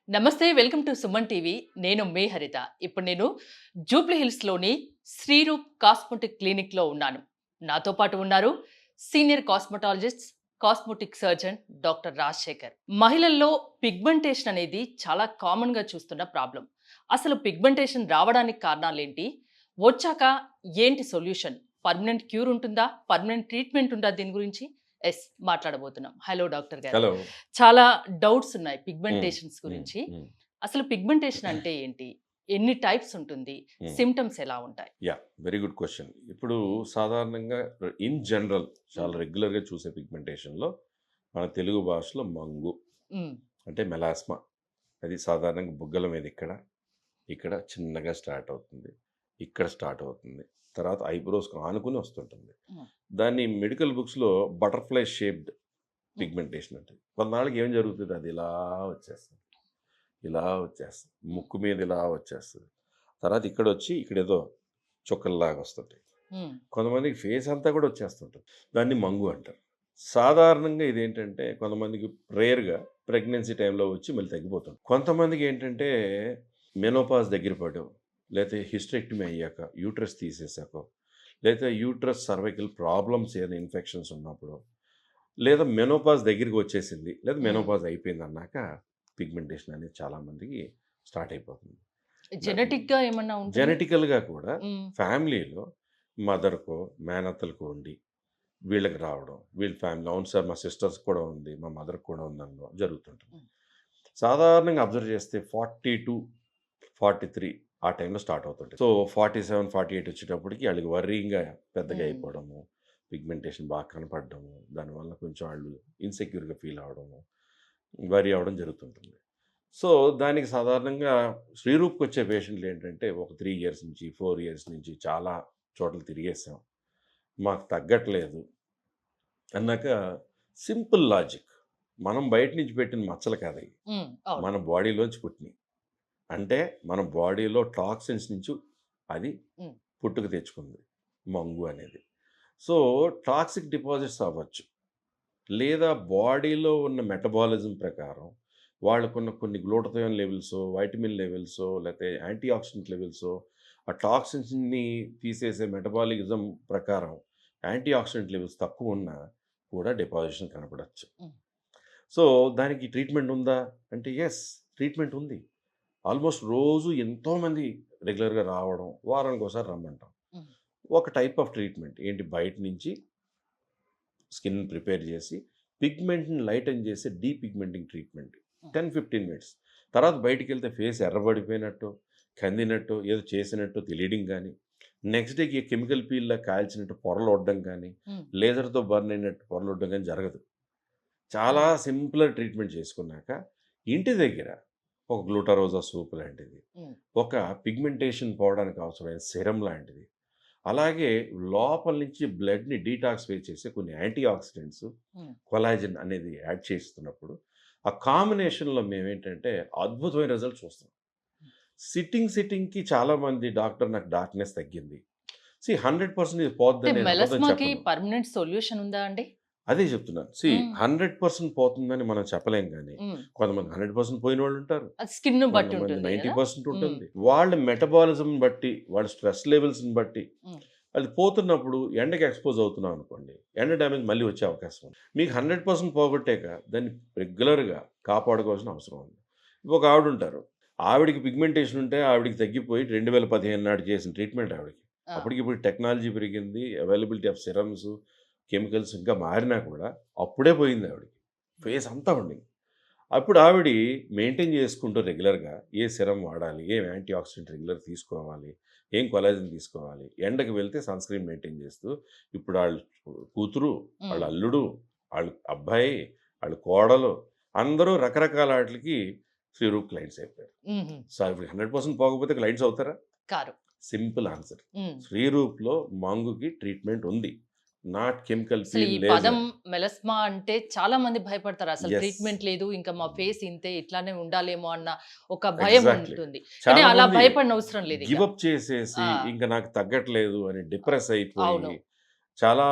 నమస్తే. Welcome to Suman TV. నేను మీ హరిత. ఇప్పుడు నేను జూబ్లీ హిల్స్‌లోని శ్రీరూప్ కాస్మెటిక్ క్లినిక్‌లో ఉన్నాను. నాతో పాటు ఉన్నారు senior cosmetologist, cosmetic surgeon doctor Rajasekhar. మహిళల్లో పిగ్మెంటేషన్ అనేది చాలా కామన్‌గా చూస్తున్న ప్రాబ్లమ్. అసలు పిగ్మెంటేషన్ రావడానికి కారణాలేంటి? వచ్చాక ఏంటి సొల్యూషన్? పర్మనెంట్ క్యూర్ ఉంటుందా? పర్మనెంట్ ట్రీట్మెంట్ ఉందా దీని గురించి? మాట్లాడబోతున్నాం. హలో డాక్టర్ గారు. హలో. చాలా డౌట్స్ ఉన్నాయి హ్మ్. పిగ్మెంటేషన్స్ హ్మ్. గురించి. హ్మ్. అసలు పిగ్మెంటేషన్ అంటే ఏంటి? ఎన్ని టైప్స్ ఉంటుంది? హ్మ్. సింప్టమ్స్ ఎలా ఉంటాయి? Very good question. ఇప్పుడు సాధారణంగా ఇన్ జనరల్ చాలా హ్మ్. రెగ్యులర్‌గా చూసే పిగ్మెంటేషన్‌లో మన తెలుగు భాషలో మంగు హ్మ్. అంటే మెలాస్మా. అది సాధారణంగా బుగ్గల మీద ఇక్కడ, ఇక్కడ చిన్నగా స్టార్ట్ అవుతుంది. ఇక్కడ స్టార్ట్ అవుతుంది. తర్వాత ఐబ్రోస్‌కి ఆనుకుని వస్తుంటుంది. హ్మ్. దాన్ని మెడికల్ బుక్స్‌లో బటర్‌ఫ్లై షేప్డ్ హ్మ్. పిగ్మెంటేషన్ అంటారు. కొన్నాళ్ళకి ఏం జరుగుతది అది ఇలా వచ్చేస్తుంది. ఇలా వచ్చేస్తుంది. ముక్కు మీద ఇలా వచ్చేస్తది. తర్వాత ఇక్కడొచ్చి ఇక్కడేదో చుక్కల్లాగా వస్తుంటాయి. హ్మ్. కొంతమందికి ఫేస్ అంతా కూడా వచ్చేస్తుంటుంది. దాన్ని మంగు అంటారు. సాధారణంగా ఇదేంటంటే కొంతమందికి రేర్‌గా ప్రెగ్నెన్సీ టైంలో వచ్చి మళ్ళీ తగ్గిపోతుంది. కొంతమందికి ఏంటంటే మెనోపాజ్ దగ్గర పడో, లేతే హిస్టెక్టమీ అయ్యాక, యూట్రస్ తీసేసాకో, లేతే యూట్రస్ సర్వైకల్ ప్రాబ్లమ్స్ ఏదైనా ఇన్ఫెక్షన్స్ ఉన్నప్పుడో, లేదా మెనోపాజ్ దగ్గరికి వచ్చేసింది, లేదా హ్మ్. మెనోపాజ్ అయిపోయిందన్నాక పిగ్మెంటేషన్ అనేది చాలామందికి స్టార్ట్ అయిపోతుంది. జెనెటిక్‌గా ఏమన్నా ఉంటుందా? జెనెటికల్‌గా కూడా హ్మ్. ఫ్యామిలీలో మదర్‌కో, మేనత్తలకో ఉండి వీళ్ళకి రావడం. వీళ్ళ ఫ్యామిలీ అవును సార్ మా సిస్టర్స్ కూడా ఉంది. మా మదర్‌కి కూడా ఉందనడం జరుగుతుంటుంది. హ్మ్. సాధారణంగా అబ్జర్వ్ చేస్తే 42, 43 ఆ టైంలో స్టార్ట్ అవుతుంటాయి. సో, 47, 48 వచ్చేటప్పటికి ఆళ్ళకి వర్రీయింగ్‌గా పెద్దగా హ్మ్. అయిపోవడము, పిగ్మెంటేషన్ బాగా కనపడడము, దానివల్ల కొంచెం ఆళ్ళు ఇన్‌సెక్యూర్‌గా ఫీల్ అవ్వడము, వర్రీ అవ్వడం జరుగుతుంటుంది. సో, దానికి సాధారణంగా శ్రీరూప్‌కొచ్చే పేషెంట్‌లేంటంటే ఒక 3 ఇయర్స్ నుంచి, 4 ఇయర్స్ నుంచి చాలా చోట్ల తిరిగేసాం. మాకు తగ్గట్లేదు అన్నాక సింపుల్ లాజిక్. మనం బయట నుంచి పెట్టిన మచ్చలు కాదయి. హ్మ్. అవును. మన బాడీలోంచి పుట్టినియి. అంటే మన బాడీలో టాక్సిన్స్ నుంచి అది హ్మ్. పుట్టుక తెచ్చుకుంది. మంగు అనేది. సో, టాక్సిక్ డిపాజిట్స్ అవ్వచ్చు. లేదా బాడీలో ఉన్న మెటబాలిజం ప్రకారం వాళ్ళకున్న కొన్ని గ్లూటథయోన్ లెవెల్సో, వైటమిన్ లెవెల్సో, లేతే యాంటీ ఆక్సిడెంట్ లెవెల్సో, ఆ టాక్సిన్స్‌ని తీసేసే మెటబాలిజం ప్రకారం యాంటీ ఆక్సిడెంట్ లెవెల్స్ తక్కువున్నా కూడా డిపాజిషన్ కనపడొచ్చు. హ్మ్. సో, దానికి ట్రీట్మెంట్ ఉందా? అంటే యెస్. ట్రీట్మెంట్ ఉంది. ఆల్మోస్ట్ రోజు ఎంతోమంది రెగ్యులర్‌గా రావడం, వారానికోసారి రమ్మంటాం. హ్మ్. ఒక టైప్ ఆఫ్ ట్రీట్మెంట్ ఏంటి బయట నుంచి స్కిన్ ప్రిపేర్ చేసి పిగ్మెంట్‌ని లైటెన్ చేసే డీపిగ్మెంటింగ్ ట్రీట్మెంట్. హ్మ్. 10, 15 మినిట్స్. తర్వాత బయటికెళ్తే ఫేస్ ఎర్రబడిపోయినట్టో, కందినట్టో, ఏదో చేసినట్టో తెలియడం గానీ, నెక్స్ట్ డేకి కెమికల్ పీల్‌లా కాల్చినట్టు పొరలొడ్డం గానీ, హ్మ్. లేజర్‌తో బర్న్ అయినట్టు పొరలొడ్డం గానీ జరగదు. చాలా హ్మ్. సింపుల్‌గా ట్రీట్మెంట్ చేసుకున్నాక, ఇంటి దగ్గర ఒక గ్లూటారోజా సూప్ లాంటిది, హ్మ్. ఒక పిగ్మెంటేషన్ పోవడానికి అవసరమైన సెరమ్ లాంటిది, అలాగే లోపల నుంచి బ్లడ్‌ని డీటాక్సిఫై చేసే కొన్ని యాంటీ ఆక్సిడెంట్స్, హ్మ్. కొలాజన్ అనేది యాడ్ చేస్తున్నప్పుడు, ఆ కాంబినేషన్‌లో మేమేంటంటే అద్భుతమైన రిజల్ట్స్ చూస్తాం. సిట్టింగ్‌కి చాలామంది డాక్టర్ నాకు డార్క్‌నెస్ తగ్గింది. 100% ఇది అంటే పోద్దని నేను అబద్ధం మెలాస్మాకి చెప్పను. పర్మనెంట్ సొల్యూషన్ ఉందా అండి? అదే చెప్తున్నాను. హ్మ్. 100% పోతుందని మనం చెప్పలేం గానీ, హ్మ్. కొంతమంది 100% పోయినోళ్ళుంటారు. అది స్కిన్‌ని బట్టి కొంతమంది ఉంటుంది గదా! 90% హ్మ్. ఉంటుంది. వాళ్ళ మెటబాలిజంని బట్టి, వాళ్ళ స్ట్రెస్ లెవెల్స్‌ని బట్టి, హ్మ్. అది పోతున్నప్పుడు ఎండకి ఎక్స్‌పోజ్ అవుతున్నాం అనుకోండి, ఎండ డ్యామేజ్ మళ్ళీ వచ్చే అవకాశం ఉంది. మీకు 100% పోగొట్టాక దాన్ని రెగ్యులర్‌గా కాపాడుకోవాల్సిన అవసరం ఉంది. ఒక ఆవిడుంటారు. ఆవిడకి పిగ్మెంటేషన్ ఉంటే ఆవిడకి తగ్గిపోయి 2015 నాడు చేసిన ట్రీట్మెంట్ ఆవిడకి. ఆ! అప్పటికి ఇప్పుడు టెక్నాలజీ పెరిగింది. అవైలబిలిటీ ఆఫ్ సిరమ్స్, కెమికల్స్ ఇంకా మారినా కూడా అప్పుడే పోయింది ఆవిడకి. ఫేస్ అంతా ఉండింది. అప్పుడు ఆవిడ మెయింటైన్ చేసుకుంటూ రెగ్యులర్‌గా ఏ సిరమ్ వాడాలి, ఏం యాంటీ ఆక్సిడెంట్ రెగ్యులర్ తీసుకోవాలి, ఏం కొలాజన్ తీసుకోవాలి, ఎండకి వెళ్తే సన్ స్క్రీన్ మెయింటైన్ చేస్తూ, ఇప్పుడు ఆళ్ళ కూతురు, వాళ్ళ హ్మ్. అల్లుడు, ఆళ్ళ అబ్బాయి, ఆళ్ళ కోడలు అందరూ రకరకాల ఆటిలకి శ్రీరూప్ క్లయింట్స్ అయిపోయారు. హుహు. సో, ఇప్పుడు 100% పోకపోతే క్లయింట్స్ అవుతారా? కారు. Simple answer. హ్మ్. శ్రీరూప్‌లో మంగుకి ట్రీట్మెంట్ ఉంది. నాట్ కెమికల్ అసలు పీల్ ఈ పదం లేజర్. మెలాస్మా అంటే చాలా మంది భయపడతారు. అసలు యెస్. ట్రీట్మెంట్ లేదు. ఇంకా మా హ్మ్. ఫేస్ ఇంతే ఇట్లానే ఉండాలేమో అన్న ఒక భయం ఎగ్జాక్ట్‌లీ. ఉంటుంది. కానీ అలా చాలామంది భయపడనవసరం లేదిక. గివ్ అప్ చేసేసి, ఆ! ఇంక నాకు తగ్గట్లేదు అని ఆ! డిప్రెస్ అయిపోయి, అవును. చాలా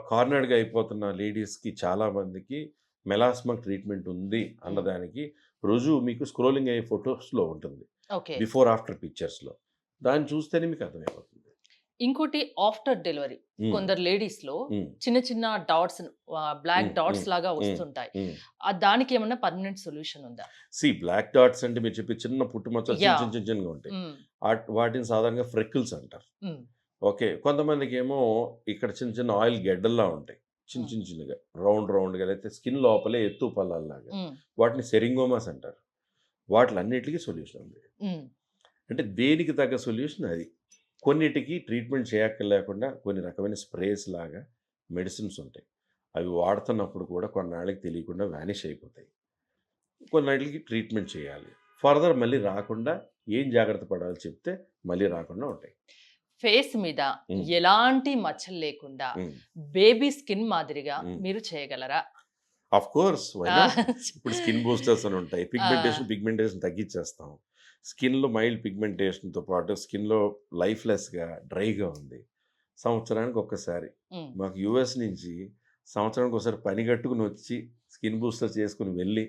కార్నర్డ్‌గా అయిపోతున్న లేడీస్‌కి చాలామందికి మెలాస్మా ట్రీట్మెంట్ ఉంది హ్మ్. అన్నదానికి రుజువు మీకు స్క్రోలింగ్ అయ్యే ఫొటోస్లో ఉంటుంది, ఓకే. Before after పిక్చర్స్లో. దాన్ని చూస్తేనే మీకు అర్థమైపోతుంది. ఇంకోటి ఆఫ్టర్ డెలివరీ ఉమ్, కొందరు లేడీస్ లో ఉమ్, చిన్న చిన్న డాట్స్, బ్లాక్ ఉమ్, డాట్స్ ఉమ్, లాగా ఉమ్, వస్తుంటాయి. ఉమ్. దానికి ఏమన్నా పర్మనెంట్ సొల్యూషన్ ఉందా? బ్లాక్ డాట్స్ అంటే మీరు చెప్పి చిన్న పుట్టుమచ్చలు యా. చిన్న చిన్న చిన్నగా ఉంటాయి. ఉమ్, వాటిని సాధారణంగా ఫ్రెకిల్స్ అంటారు. ఉమ్, ఓకే. కొంతమందికి ఏమో ఇక్కడ చిన్న చిన్న ఆయిల్ గెడ్డల్లా ఉంటాయి, చిన్న చిన్న చిన్నగా రౌండ్ రౌండ్గా, అయితే స్కిన్ లోపలే ఎత్తు పల్లాల్లాగా. ఉమ్, వాటిని సెరింగోమాస్ అంటారు. వాటిలన్నిటికీ సొల్యూషన్ ఉంది. ఉమ్, అంటే దేనికి తగ్గ సొల్యూషన్ అది. కొన్నిటికి ట్రీట్మెంట్ చేయక్కర్లేకుండా కొన్ని రకమైన స్ప్రేస్ లాగా మెడిసిన్స్ ఉంటాయి. అవి వాడుతున్నప్పుడు కూడా కొన్నాళ్ళకి తెలియకుండా వ్యానిష్ అయిపోతాయి. కొన్నిటికి ట్రీట్మెంట్ చేయాలి. ఫర్దర్ మళ్ళీ రాకుండా ఏం జాగ్రత్త పడాలో చెప్తే మళ్ళీ రాకుండా ఉంటాయి. ఫేస్ మీద ఉమ్, ఎలాంటి మచ్చలు లేకుండా ఉమ్, బేబీ స్కిన్ మాదిరిగా ఉమ్. మీరు చేయగలరా? ఆఫ్ కోర్స్, వై ఆ, నాట్? ఇప్పుడు స్కిన్ బూస్టర్స్ అని ఉంటాయి. పిగ్మెంటేషన్ తగ్గించేస్తాం. స్కిన్లో మైల్డ్ పిగ్మెంటేషన్తో పాటు స్కిన్లో లైఫ్లెస్గా డ్రైగా ఉంది. సంవత్సరానికి ఒక్కసారి ఉమ్, మాకు యూఎస్ నుంచి సంవత్సరానికి ఒకసారి పని కట్టుకుని వచ్చి స్కిన్ బూస్టర్ చేసుకుని వెళ్ళి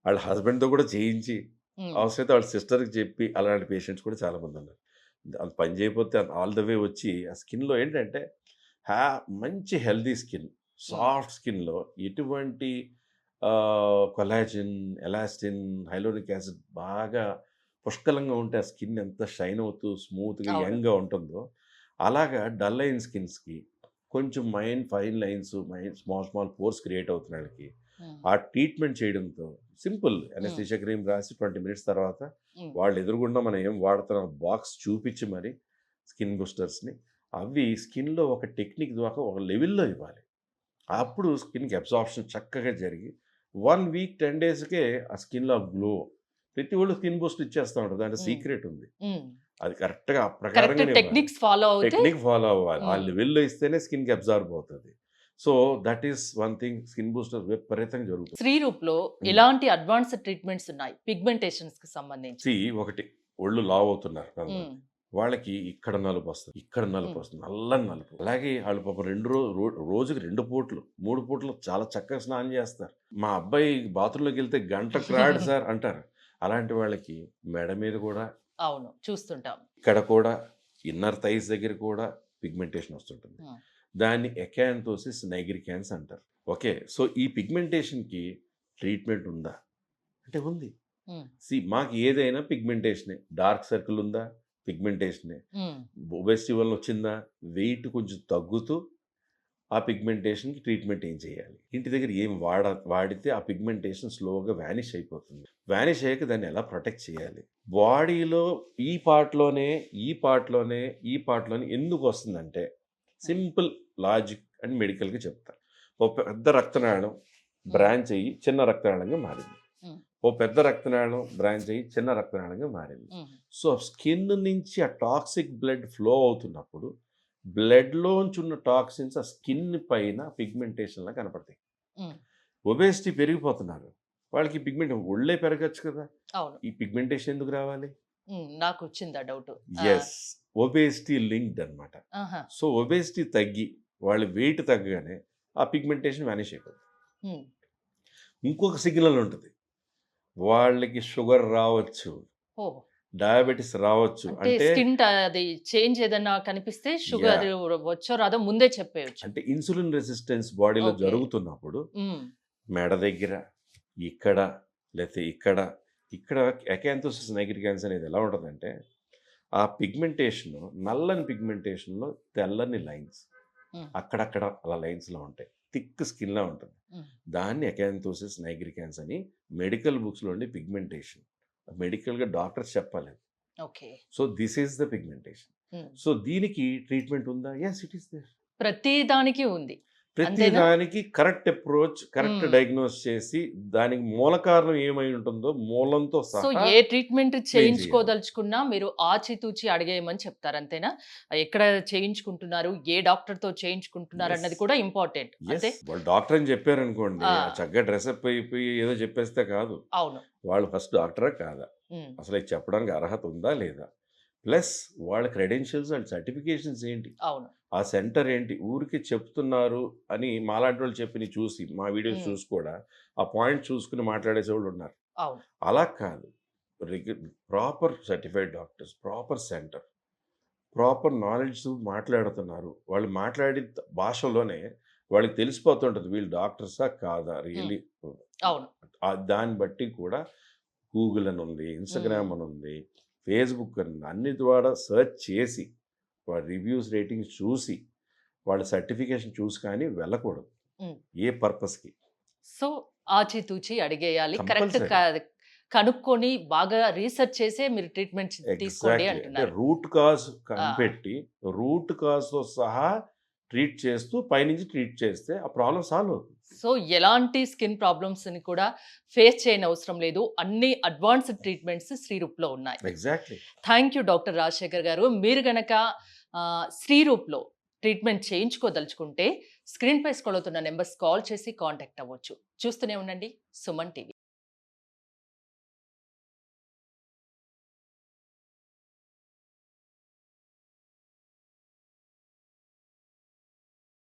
వాళ్ళ హస్బెండ్తో కూడా చేయించి ఉమ్, అవసరమైతే వాళ్ళ సిస్టర్కి చెప్పి అలాంటి పేషెంట్స్ కూడా చాలామంది ఉన్నారు. అది పని చేయకపోతే ఆల్ ద వే వచ్చి ఆ స్కిన్లో ఏంటంటే మంచి హెల్దీ స్కిన్, సాఫ్ట్ స్కిన్లో ఎటువంటి కొలాజిన్, ఎలాస్టిన్, హైలోనిక్ యాసిడ్ బాగా పుష్కలంగా ఉంటే ఆ స్కిన్ ఎంత షైన్ అవుతూ స్మూత్గా అవును. యంగ్గా ఉంటుందో, అలాగా డల్ అయిన స్కిన్స్కి కొంచెం fine lines, small pores create అవుతున్న వాళ్ళకి ఉమ్, ఆ ట్రీట్మెంట్ చేయడంతో సింపుల్ అనస్థీషియా క్రీమ్ రాసి 20 మినిట్స్ తర్వాత ఉమ్, వాళ్ళు ఎదురుగుండా మనం ఏం వాడుతున్నాం బాక్స్ చూపించి మరి స్కిన్ బూస్టర్స్ని అవి స్కిన్లో ఒక టెక్నిక్ ద్వారా ఒక లెవెల్లో ఇవ్వాలి. అప్పుడు స్కిన్కి అబ్జార్ప్షన్ చక్కగా జరిగి 1 వీక్ 10 డేస్కే ఆ స్కిన్లో గ్లో. ప్రతి వాళ్ళు స్కిన్ బూస్ట్ ఇచ్చేస్తూ ఉంటారు, దాంట్లో ఉమ్, సీక్రెట్ ఉంది. ఉమ్. అది కరెక్ట్గా ఆ కరెక్ట్ ప్రకారంగానే ఇవ్వాలి. టెక్నిక్స్ ఫాలో అవుతే టెక్నిక్ ఫాలో అవ్వాలి. ఆ ఉమ్, లెవెల్లో ఇస్తేనే స్కిన్కి అబ్జార్బ్ అవుతుంది. So that is one thing. Skin booster విపరీతంగా జరుగుతుంది. శ్రీరూప్ లో ఉమ్. ఎలాంటి అడ్వాన్స్డ్ ట్రీట్మెంట్స్ ఉన్నాయి పిగ్మెంటేషన్స్ కి సంబంధించి? ఒకటి, ఒళ్ళు లావ్ అవుతున్నారు ఉమ్, కొంతమంది. వాళ్ళకి ఇక్కడ నలుపు వస్తుంది, ఇక్కడ నలుపు ఉమ్, వస్తుంది, నల్లని నలుపు. అలాగే వాళ్ళు పాపం రోజుకి 2 పూట్లు 3 పూట్లు చాలా చక్కగా స్నానం చేస్తారు. మా అబ్బాయి బాత్రూంలోకి వెళ్తే గంట క్రాడ్ సార్ అంటారు. అలాంటి వాళ్ళకి మెడ మీద కూడా, అవును, చూస్తుంటాం. ఇక్కడ కూడా, ఇన్నర్ థైస్ దగ్గర కూడా పిగ్మెంటేషన్ వస్తుంటుంది. ఉమ్, దాన్ని ఎకాంతోసిస్ నైగ్రికాన్స్ అంటారు. ఓకే. సో ఈ పిగ్మెంటేషన్కి ట్రీట్మెంట్ ఉందా అంటే ఉంది. ఉమ్, మాకు ఏదైనా పిగ్మెంటేషనే. డార్క్ సర్కిల్ ఉందా, పిగ్మెంటేషనే. ఉమ్, ఒబెసిటీ వల్ల వచ్చిందా, వెయిట్ కొంచెం తగ్గుతూ ఆ పిగ్మెంటేషన్కి ట్రీట్మెంట్ ఏం చేయాలి, ఇంటి దగ్గర ఏం వాడితే ఆ పిగ్మెంటేషన్ స్లోగా వ్యానిష్ అయిపోతుంది. వ్యానిష్ అయ్యాక దాన్ని ఎలా ప్రొటెక్ట్ చేయాలి, బాడీలో ఈ పార్ట్లోనే ఎందుకు వస్తుందంటే సింపుల్ లాజిక్ అండ్ మెడికల్గా చెప్తారు. ఓ పెద్ద రక్తనాళం బ్రాంచ్ అయ్యి చిన్న రక్తనాళంగా మారింది. ఉమ్, ఓ పెద్ద రక్తనాళం బ్రాంచ్ అయ్యి చిన్న రక్తనాళంగా మారింది. ఉమ్, సో స్కిన్ నుంచి ఆ టాక్సిక్ బ్లడ్ ఫ్లో అవుతున్నప్పుడు బ్లడ్లోంచి ఉన్న టాక్సిన్స్ ఆ స్కిన్ పైన పిగ్మెంటేషన్లా కనపడతాయి. ఉమ్, ఒబేసిటీ పెరిగిపోతున్నారు, వాళ్ళకి పిగ్మెంట్ ఒళ్ళే పెరగచ్చు కదా, అవును. ఈ పిగ్మెంటేషన్ ఎందుకు రావాలి? నాకు వచ్చిందా డౌట్? ఎస్, ఒబేసిటీ లింక్డ్ అనమాట. సో ఒబేసిటీ తగ్గి వాళ్ళ వెయిట్ తగ్గగానే ఆ పిగ్మెంటేషన్ వ్యానిష్ అయిపోతుంది. ఇంకొక సిగ్నల్ ఉంటుంది, వాళ్ళకి షుగర్ రావచ్చు, ఓ, డయాబెటీస్ రావచ్చు. అంటే అంటే స్కిన్ అది చేంజ్ ఏదన్నా కనిపిస్తే షుగర్ వచ్చో రాదో ముందే చెప్పేయచ్చు. అంటే ఇన్సులిన్ రెసిస్టెన్స్ బాడీలో Okay. జరుగుతున్నప్పుడు ఉమ్, మెడ దగ్గర, ఇక్కడ, లేకపోతే ఇక్కడ ఎకాంతోసిస్ నైగ్రికాన్స్ అనేది ఎలా ఉంటుందంటే ఆ పిగ్మెంటేషన్, నల్లని పిగ్మెంటేషన్లో తెల్లని లైన్స్ ఉమ్, అక్కడక్కడ అలా లైన్స్లో ఉంటాయి, థిక్ స్కిన్లా ఉంటుంది. ఉమ్, దాన్ని ఎకాంతోసిస్ నైగ్రికాన్స్ అని మెడికల్ బుక్స్లో ఉండే పిగ్మెంటేషన్. మెడికల్గా డాక్టర్స్ చెప్పాలి. Okay. So this is the pigmentation. Um. So దీనికి ట్రీట్మెంట్ ఉందా? Yes, it is there. ప్రతి దానికి ఉంది. ప్రతి అంతేనా? దానికి correct approach, correct hmm. Diagnose చేసి దానికి మూల కారణం ఏమై ఉంటుందో మూలంతో సో సహా ఏ ట్రీట్మెంట్ చేయించుకోదలుచుకున్నా మీరు ఆచితూచి అడిగేయమని చెప్తారు, అంతేనా? ఎక్కడ చేయించుకుంటున్నారు, ఏ డాక్టర్ తో చేయించుకుంటున్నారు Yes. అన్నది కూడా ఇంపార్టెంట్. Yes, అంతే. వాళ్ళు డాక్టర్ అని చెప్పారనుకోండి, ఆ. చక్కగా డ్రెస్అప్ అయిపోయి ఏదో చెప్పేస్తే కాదు. అవును. వాళ్ళు ఫస్ట్ డాక్టరా కాదా, ఉమ్, అసలు ఇది చెప్పడానికి అర్హత ఉందా లేదా, ప్లస్ వాళ్ళ క్రెడెన్షియల్స్ అండ్ సర్టిఫికేషన్స్ ఏంటి, అవును. ఆ సెంటర్ ఏంటి. ఊరికి చెప్తున్నారు అని మాలాంటి వాళ్ళు చెప్పి చూసి, మా వీడియోస్ మ్మ్. చూసి కూడా ఆ పాయింట్ చూసుకుని మాట్లాడేసే వాళ్ళు ఉన్నారు. అవును. అలా కాదు. Proper certified doctors, proper centre, proper knowledge మాట్లాడుతున్నారు. వాళ్ళు మాట్లాడే భాషలోనే వాళ్ళకి తెలిసిపోతుంటది వీళ్ళు డాక్టర్సా? కాదా? రియల్లీ అవును. దాన్ని బట్టి కూడా గూగుల్ అని ఉంది, ఇన్‌స్టాగ్రామ్ హ్మ్. అని ఉంది, ఫేస్‌బుక్ అని ఉంది. అన్ని ద్వారా సెర్చ్ చేసి, వాళ్ళ రివ్యూస్, రేటింగ్స్ చూసి, వాళ్ళ సర్టిఫికేషన్ చూసి కానీ వెళ్ళకూడదు. హ్మ్. ఏ పర్పస్‌కి. సో, ఆచితూచి అడిగేయాలి. Correct compulsory. కనుక్కొని బాగా రీసెర్చ్ చేసే మీరు ట్రీట్మెంట్ తీసుకోండి ఎగ్జాక్ట్‌లీ. అంటే అంటున్నారు. రూట్ కాజ్ ఆ! కనిపెట్టి, రూట్ కాజ్‌తో సహా ట్రీట్ చేస్తూ పైనుంచి ట్రీట్ చేస్తే ఆ ప్రాబ్లమ్ సాల్వ్ అవుతుంది. సో, ఎలాంటి స్కిన్ ప్రాబ్లమ్స్‌ని కూడా ఫేస్ చేయనవసరం లేదు. అన్ని అడ్వాన్స్డ్ ట్రీట్మెంట్స్ శ్రీరూప్‌లో ఉన్నాయి. Exactly. Thank you doctor Rajasekhar గారు. మీరు గనక శ్రీరూప్‌లో ట్రీట్మెంట్ చేయించుకోదలుచుకుంటే స్క్రీన్‌పై స్క్రోల్ అవుతున్న నంబర్స్ కాల్ చేసి కాంటాక్ట్ అవ్వచ్చు. చూస్తూనే ఉండండి సుమన్ టీవీ.